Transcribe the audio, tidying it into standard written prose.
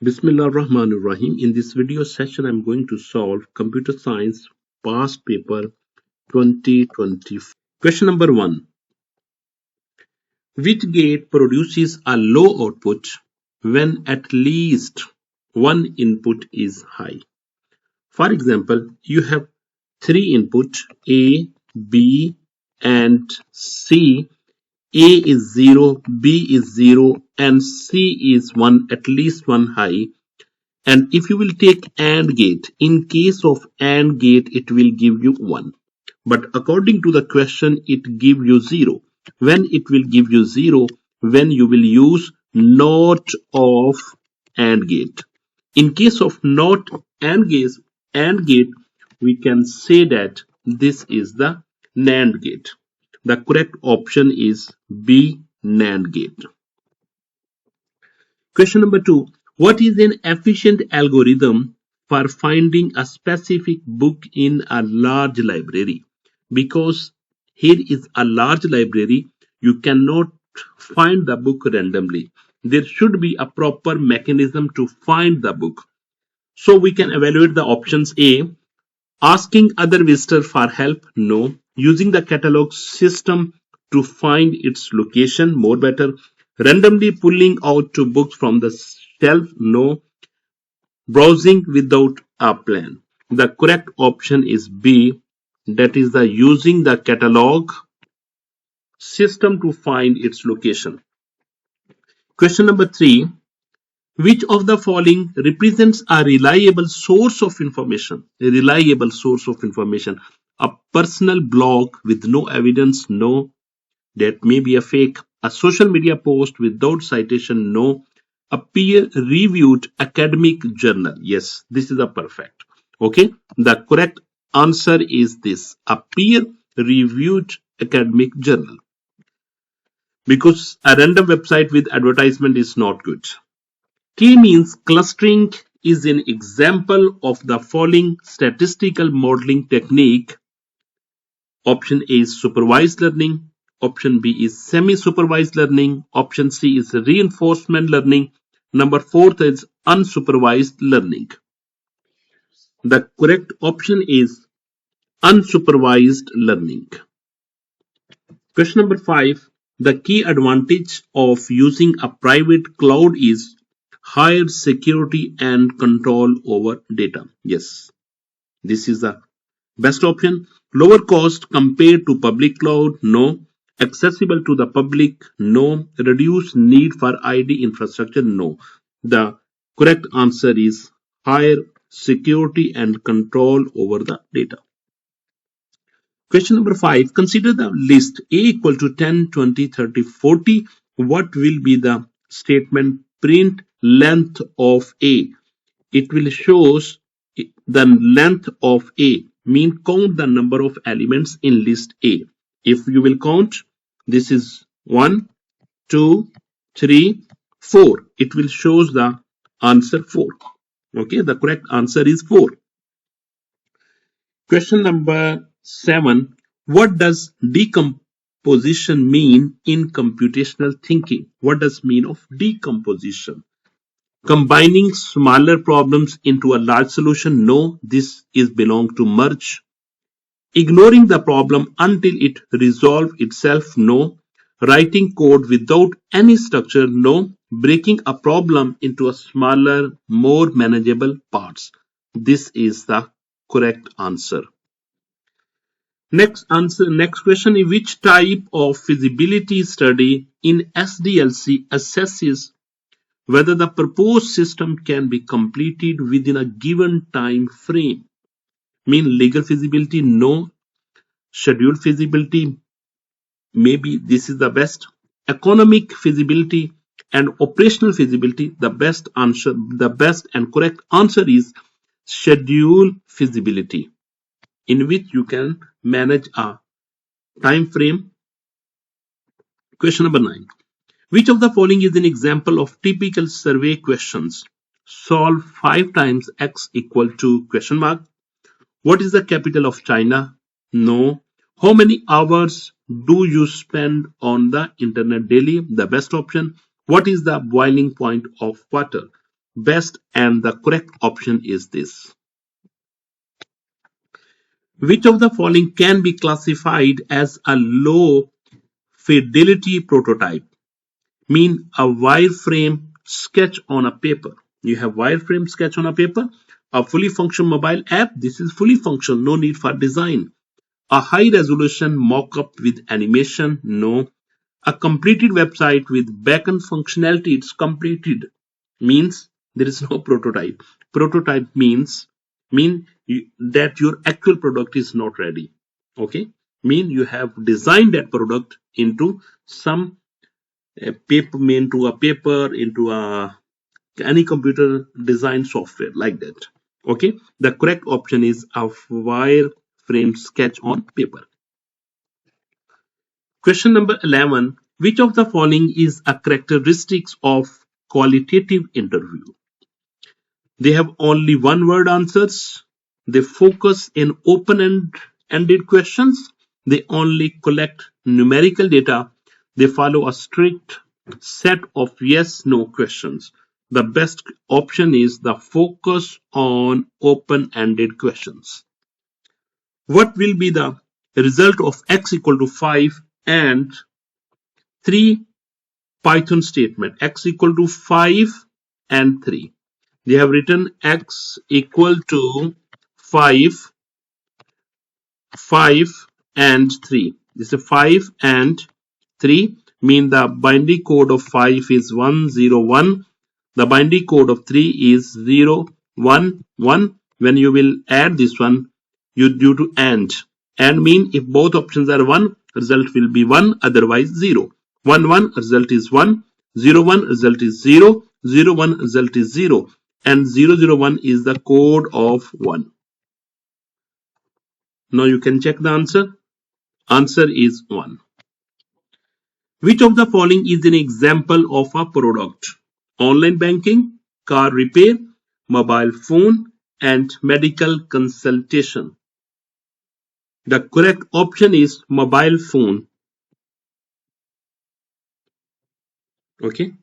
Bismillah Rahmanir Rahim. In this video session, I'm going to solve Computer Science Past Paper 2024. Question number 1. Which gate produces a low output when at least one input is high? For example, you have three inputs A, B, and C. A is 0, B is 0, and C is 1, at least one high. And if you will take AND gate, in case of AND gate, it will give you 1. But according to the question, it give you 0. When it will give you 0? When you will use NOT of AND gate. In case of NOT AND gate, we can say that this is the NAND gate. The correct option is B, NAND gate. Question number 2. What is an efficient algorithm for finding a specific book in a large library? Because here is a large library, you cannot find the book randomly. There should be a proper mechanism to find the book. So we can evaluate the options. A. Asking other visitors for help. No. Using the catalog system to find its location. More better. Randomly pulling out two books from the shelf. No. Browsing without a plan. The correct option is B. That is the using the catalog system to find its location. Question number 3. Which of the following represents a reliable source of information? A reliable source of information. A personal blog with no evidence? No. That may be a fake. A social media post without citation? No. A peer-reviewed academic journal? Yes, this is a perfect. Okay, the correct answer is this, a peer-reviewed academic journal. Because a random website with advertisement is not good. K-means clustering is an example of the following statistical modeling technique. Option A is supervised learning. Option B is semi-supervised learning. Option C is reinforcement learning. Number 4 is unsupervised learning. The correct option is unsupervised learning. Question number 5. The key advantage of using a private cloud is higher security and control over data. Yes, this is the best option. Lower cost compared to public cloud? No. Accessible to the public? No. Reduced need for ID infrastructure? No. The correct answer is higher security and control over the data. Question number 5. Consider the list A equal to 10, 20, 30, 40. What will be the statement? Print length of A. It will shows the length of A. Mean count the number of elements in list A. If you will count, this is 1, 2, 3, 4. It will shows the answer 4. Okay, the correct answer is 4. Question number 7. What does decomposition mean in computational thinking? What does mean of decomposition? Combining smaller problems into a large solution? No, this is belong to merge. Ignoring the problem until it resolves itself? No. Writing code without any structure? No. Breaking a problem into a smaller, more manageable parts. This is the correct answer. Next question is, which type of feasibility study in SDLC assesses whether the proposed system can be completed within a given time frame? Mean legal feasibility? No. Scheduled feasibility? Maybe this is the best. Economic feasibility and operational feasibility? The best and correct answer is scheduled feasibility, in which you can manage a time frame. Question number 9. Which of the following is an example of typical survey questions? Solve 5 times x equal to question mark. What is the capital of China? No. How many hours do you spend on the internet daily? The best option. What is the boiling point of water? best, and the correct option is this. Which of the following can be classified as a low fidelity prototype? Mean a wireframe sketch on a paper. You have wireframe sketch on a paper. A fully functional mobile app. This is fully functional, no need for design. A high resolution mock-up with animation. No. A completed website with backend functionality. It's completed. Means there is no prototype. Prototype mean that your actual product is not ready. Okay. Mean you have designed that product into some paper, into a paper, into a any computer design software like that. Okay, the correct option is a wireframe sketch on paper. Question number 11. Which of the following is a characteristics of qualitative interview? They have only one word answers. They focus in open-ended questions. They only collect numerical data. They follow a strict set of yes-no questions. The best option is the focus on open-ended questions. What will be the result of x equal to 5 and 3 Python statement? X equal to 5 and 3. They have written x equal to 5 and 3. This is 5 and 3 mean the binary code of 5 is 101. The binary code of 3 is 011. When you will add this one, you do to and mean if both options are 1, result will be 1, otherwise 0. 1 result is 1, 01 result is 0, 01 result is 0, and 001 is the code of 1. Now you can check the answer. Answer is 1. Which of the following is an example of a product? Online banking, car repair, mobile phone, and medical consultation. The correct option is mobile phone. Okay.